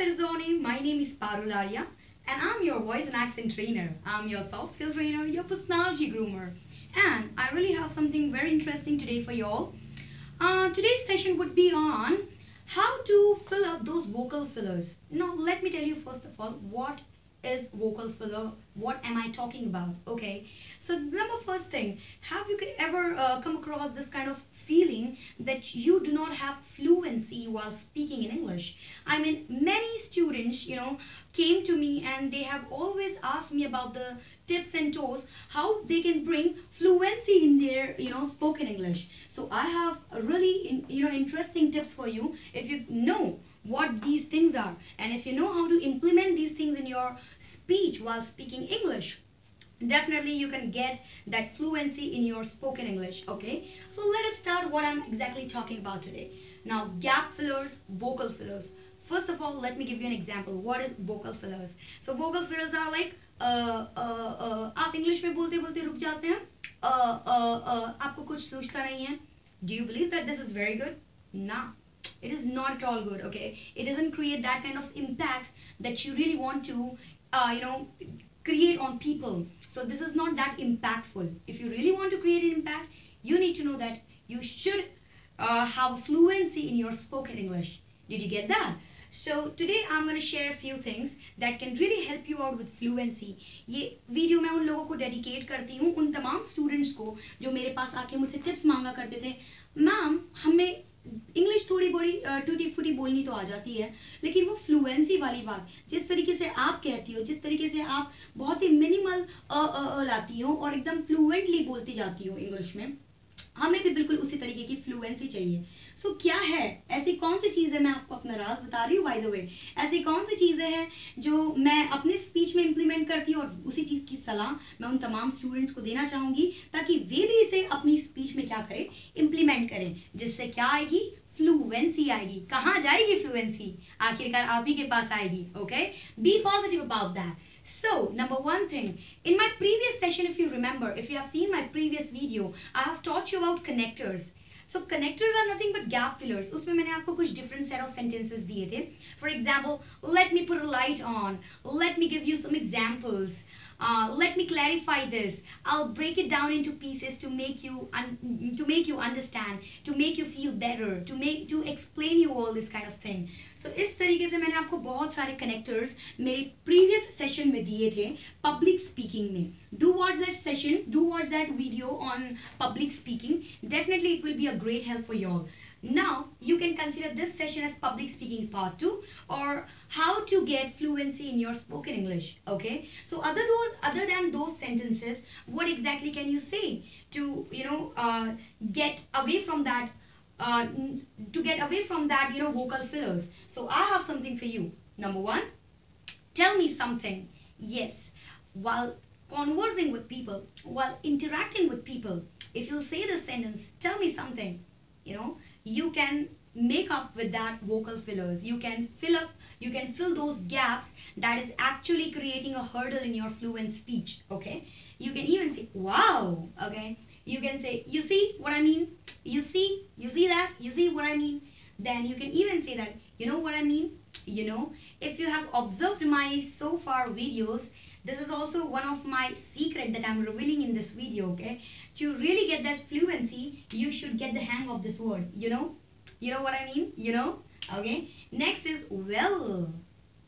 persone, my name is Parul Arya and I'm your voice and accent trainer. I'm your soft skill trainer, your personality groomer. And I really have something very interesting today for you all. Today's session would be on how to fill up those vocal fillers. Now, let me tell you first of all, what is vocal filler? What am I talking about? Okay, so number first thing, have you ever come across this kind of feeling that you do not have fluency while speaking in English? I mean, many students, came to me and they have always asked me about the tips and tools how they can bring fluency in their spoken English. So I have a really interesting tips for you. If you know what these things are and if you know how to implement these things in your speech while speaking English, definitely you can get that fluency in your spoken English. Okay, so let us start what I'm exactly talking about today. Now, gap fillers, vocal fillers. First of all, let me give you an example. What is vocal fillers? So vocal fillers are like आप English में बोलते बोलते रुक जाते हैं, आपको कुछ सूझता नहीं है. Do you believe that this is very good? Nah, it is not at all good. Okay, it doesn't create that kind of impact that you really want to create on people. So this is not that impactful. If you really want to create an impact, you need to know that you should have a fluency in your spoken English. Did you get that? So today I'm going to share a few things that can really help you out with fluency. ये video मैं उन लोगों को dedicate करती हूँ, उन तमाम students को जो मेरे पास आके मुझसे टिप्स मांगा करते थे. मैम, हमें इंग्लिश थोड़ी बड़ी टूटी फूटी बोलनी तो आ जाती है, लेकिन वो फ्लुएंसी वाली बात जिस तरीके से आप कहती हो, जिस तरीके से आप बहुत ही मिनिमल लाती हो और एकदम फ्लुएंटली बोलती जाती हो इंग्लिश में, हमें भी बिल्कुल उसी तरीके की फ्लुएंसी चाहिए. सो क्या है, ऐसी कौन सी चीज़ है, मैं आपको अपना राज बता रही हूँ बाय द वे, ऐसी कौन सी चीज़ें हैं जो मैं अपने स्पीच में इंप्लीमेंट करती हूँ और उसी चीज़ की सलाह मैं उन तमाम स्टूडेंट्स को देना चाहूँगी ताकि वे भी इसे अपनी स्पीच में क्या करें, इंप्लीमेंट करें, जिससे क्या आएगी, फ्लुएंसी आएगी. कहाँ जाएगी फ्लुएंसी? आखिरकार आप ही के पास आएगी. Okay, be positive about that. So, number one thing, in my previous session, if you remember, if you have seen my previous video, I have taught you about connectors. So, connectors are nothing but gap fillers. उसमें मैंने आपको कुछ different set of sentences दिए थे. For example, let me put a light on. Let me give you some examples. Let me clarify this. I'll break it down into pieces to make you understand, to make you feel better, to explain you all this kind of thing. So इस तरीके से मैंने आपको बहुत सारे connectors मेरे previous session में दिए थे public speaking में. Do watch that session, do watch that video on public speaking. Definitely it will be a great help for you all. Now you can consider this session as public speaking part 2 or how to get fluency in your spoken English. Okay, so other than those sentences, what exactly can you say to get away from that vocal fillers? So I have something for you. Number one, tell me something. Yes, while conversing with people, while interacting with people, if you'll say this sentence, tell me something, you can make up with that vocal fillers. You can fill those gaps that is actually creating a hurdle in your fluent speech. Okay, you can even say wow. Okay, you can say, you see what I mean, you see that, you see what I mean. Then you can even say that, you know what I mean. If you have observed my so far videos, this is also one of my secret that I'm revealing in this video. Okay, to really get that fluency, you should get the hang of this word. You know what I mean. Okay, next is well.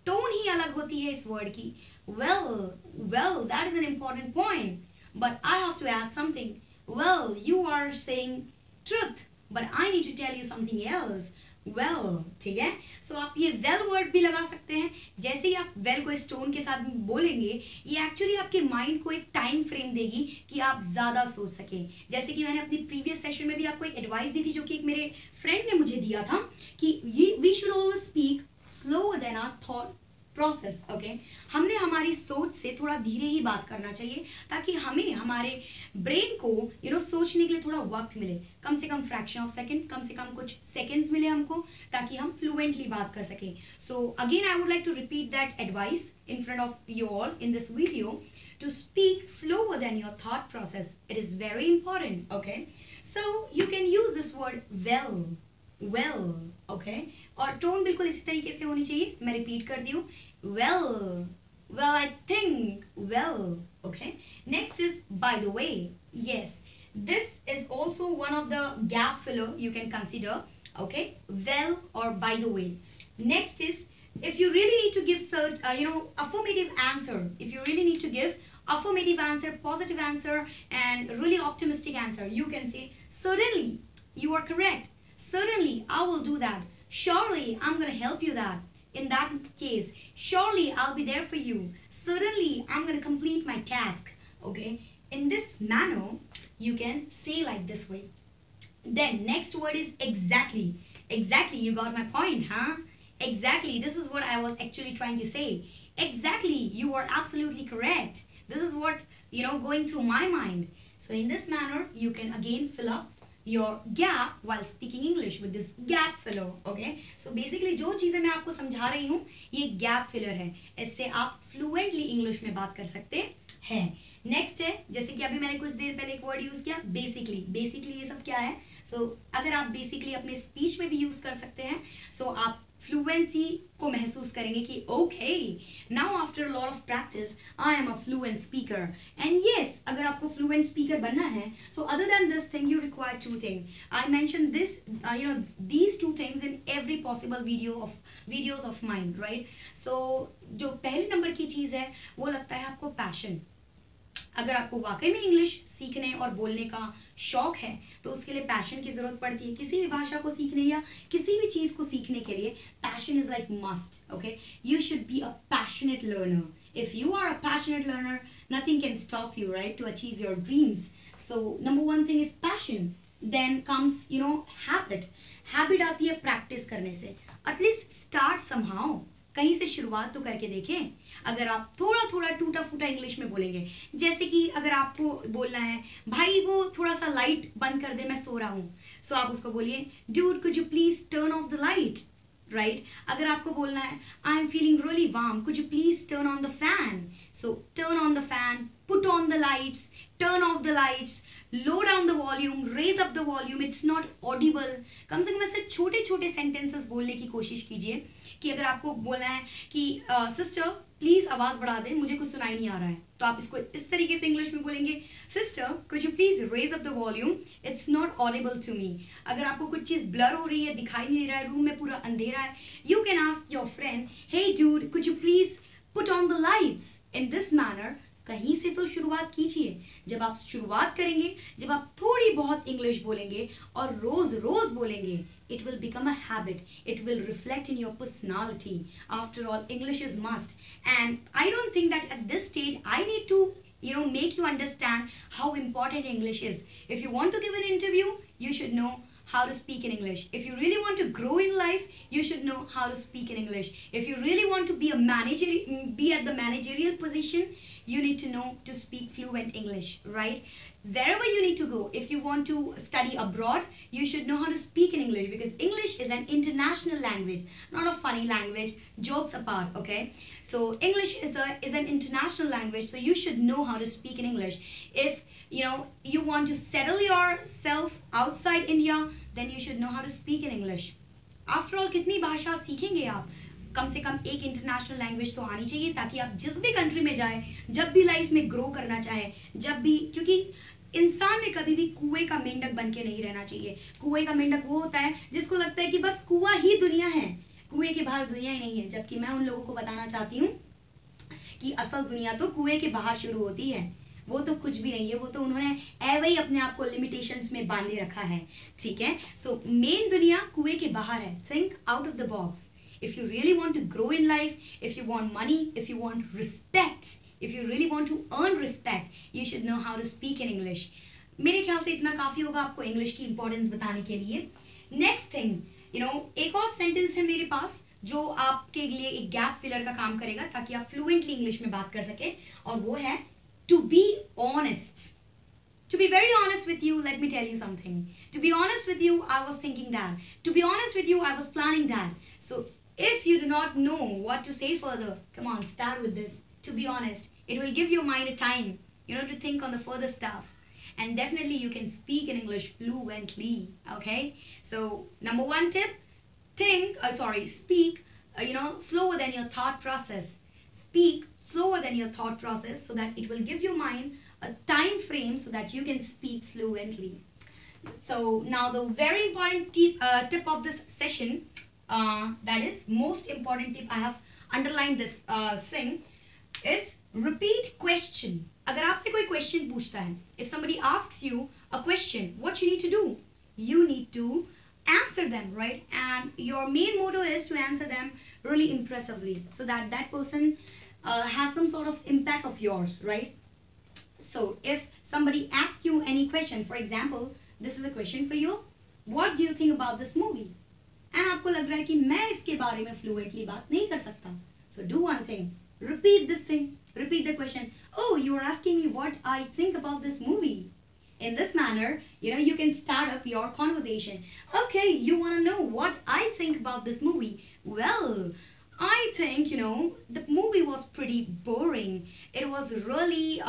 Tone ही अलग होती है इस word की. Well, that is an important point. But I have to add something. Well, you are saying truth, but I need to tell you something else. Well, ठीक है. So आप ये well word भी लगा सकते हैं. जैसे ही आप well को इस tone के साथ बोलेंगे, ये actually आपके mind को एक time frame देगी कि आप ज़्यादा सोच सकें. जैसे कि मैंने अपनी previous session में भी आपको एक advice दी थी जो कि एक मेरे friend ने मुझे दिया था कि we should always speak slower than our thought process. Okay, हमने हमारी सोच से थोड़ा धीरे ही बात करना चाहिए ताकि हमें हमारे ब्रेन को सोचने के लिए थोड़ा वक्त मिले, कम से कम फ्रैक्शन ऑफ सेकंड, कम से कम कुछ सेकंड्स मिले हमको ताकि हम फ्लुएंटली बात कर सकें. So again I would like to repeat that advice in front of you all in this video to speak slower than your thought process. It is very important. Okay, so you can use this word well. Okay, और tone बिल्कुल इसी तरीके से होनी चाहिए. मैं repeat कर दी हूँ. Well, well, I think, well, okay. Next is by the way. Yes, this is also one of the gap filler you can consider. Okay, well or by the way. Next is if you really need to give affirmative answer. If you really need to give affirmative answer, positive answer, and really optimistic answer, you can say certainly you are correct. Certainly I will do that. Surely I'm gonna help you that. In that case, surely I'll be there for you. Certainly I'm gonna complete my task. Okay. In this manner, you can say like this way. Then next word is exactly. Exactly, you got my point, huh? Exactly, this is what I was actually trying to say. Exactly, you are absolutely correct. This is what, going through my mind. So in this manner, you can again fill up your gap while speaking English with this gap filler. Okay, so basically जो चीजें मैं आपको समझा रही हूँ ये gap filler है. इससे आप fluently English में बात कर सकते हैं. नेक्स्ट है, जैसे कि अभी मैंने कुछ देर पहले एक वर्ड यूज किया, बेसिकली. बेसिकली ये सब क्या है? अगर आप बेसिकली अपने स्पीच में भी यूज कर सकते हैं, आप फ्लुएंसी को महसूस करेंगे कि okay, now after lot of practice I am a fluent speaker. And yes, अगर आपको फ्लुएंट स्पीकर बनना है, other than this thing you require to thing. I mention this these two things in every possible videos of mind, right? जो पहले number की चीज है वो लगता है आपको पैशन. अगर आपको वाकई में इंग्लिश सीखने और बोलने का शौक है तो उसके लिए पैशन की जरूरत पड़ती है. किसी भी भाषा को सीखने या किसी भी चीज को सीखने के लिए passion is like must. Okay, you should be a passionate learner. If you are a passionate learner, nothing can stop you, right, to achieve your dreams. Number one thing is passion. Then comes habit. Habit आती है practice करने से. At least start somehow. कहीं से शुरुआत तो करके देखें. अगर आप थोड़ा थोड़ा टूटा फूटा इंग्लिश में बोलेंगे, जैसे कि अगर आपको बोलना है भाई वो थोड़ा सा लाइट बंद कर दे, मैं सो रहा हूँ, आप उसको बोलिए dude could you please turn off the light, right? अगर आपको बोलना है I am feeling really warm, could you please turn on the fan, turn on the fan, put on the lights, turn off the lights, low down the volume, raise up the volume, it's not audible. कम से कम ऐसे छोटे छोटे sentences बोलने की कोशिश कीजिए कि अगर आपको बोलना है कि सिस्टर प्लीज आवाज बढ़ा दे, मुझे कुछ सुनाई नहीं आ रहा है, तो आप इसको इस तरीके से इंग्लिश में बोलेंगे sister could you please raise up the volume, it's not audible to me. अगर आपको कुछ चीज ब्लर हो रही है, दिखाई नहीं दे रहा है, रूम में पूरा अंधेरा है, you can ask your friend hey dude could you please put on the lights. In this manner कहीं से तो शुरुआत कीजिए. जब आप शुरुआत करेंगे, जब आप थोड़ी बहुत इंग्लिश बोलेंगे और रोज रोज बोलेंगे, it will become a habit. It will reflect in your personality. After all, English is must. And I don't think that at this stage I need to make you understand how important English is. If you want to give an interview, you should know how to speak in English. If you really want to grow in life, you should know how to speak in English. If you really want to be a manager, be at the managerial position, you need to know to speak fluent English, right? Wherever you need to go, if you want to study abroad, you should know how to speak in English, because English is an international language, not a funny language. Jokes apart, okay? English is an international language, so you should know how to speak in English. If you want to settle yourself outside India, then you should know how to speak in English. After all, कितनी भाषा सीखेंगे आप? कम से कम एक international language तो आनी चाहिए, ताकि आप जिस भी कंट्री में जाएं, जब भी लाइफ में ग्रो करना चाहे, जब भी, क्योंकि इंसान ने कभी भी कुएं का मेंढक बन के नहीं रहना चाहिए. कुएं का मेंढक वो होता है जिसको लगता है कि बस कुआं ही दुनिया है, कुएं के बाहर दुनिया ही नहीं है. जबकि मैं उन लोगों को बताना चाहती हूँ कि असल दुनिया तो कुएं के बाहर शुरू होती है. वो तो कुछ भी नहीं है, वो तो उन्होंने ऐवे ही अपने आप को लिमिटेशंस में बांधे रखा है, ठीक है? मेन दुनिया कुएं के बाहर है. Think out of the box. If you really want to grow in life, if you want money, if you want respect, if you really want to earn respect, you should know how to speak in English. मेरे ख्याल से इतना काफी होगा आपको English की importance बताने के लिए. नेक्स्ट थिंग, एक और सेंटेंस है मेरे पास जो आपके लिए एक गैप फिलर का काम करेगा, ताकि आप फ्लुएंटली इंग्लिश में बात कर सके, और वो है to be honest. To be very honest with you, let me tell you something. To be honest with you, I was thinking that. To be honest with you, I was planning that. If you do not know what to say further, come on, start with this. To be honest, it will give your mind a time, to think on the further stuff. And definitely you can speak in English fluently, okay? Number one tip, speak, slower than your thought process. Speak slower than your thought process so that it will give your mind a time frame so that you can speak fluently. So now the very important tip of this session, that is most important tip, I have underlined this thing, is repeat question. अगर आपसे कोई question पूछता है, if somebody asks you a question, what you need to do? You need to answer them, right? And your main motto is to answer them really impressively so that that person has some sort of impact of yours, right? So if somebody asks you any question, for example, this is a question for you, what do you think about this movie? And आपको लग रहा है कि मैं इसके बारे में fluently बात नहीं कर सकता. So do one thing, repeat this thing, repeat the question. Oh, you are asking me what I think about this movie. In this manner, you can start up your conversation. Okay, you want to know what I think about this movie. Well, I think, the movie was pretty boring. It was really,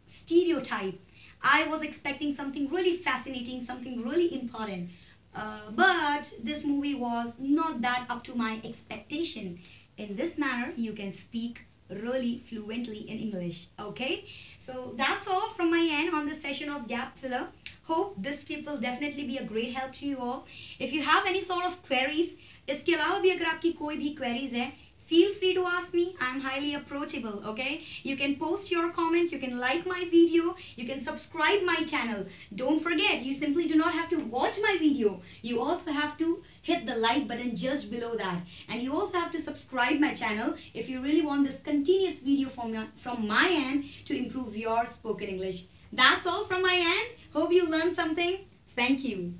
stereotype. I was expecting something really fascinating, something really important. But this movie was not that up to my expectation. In this manner, you can speak really fluently in English. Okay, so that's all from my end on this session of gap filler. Hope this tip will definitely be a great help to you all. If you have any sort of queries, इसके अलावा भी अगर आपकी कोई भी queries है, feel free to ask me. I'm highly approachable. Okay, you can post your comment, you can like my video, you can subscribe my channel. Don't forget, you simply do not have to watch my video, you also have to hit the like button just below that, and you also have to subscribe my channel if you really want this continuous video from my end to improve your spoken English. That's all from my end. Hope you learned something. Thank you.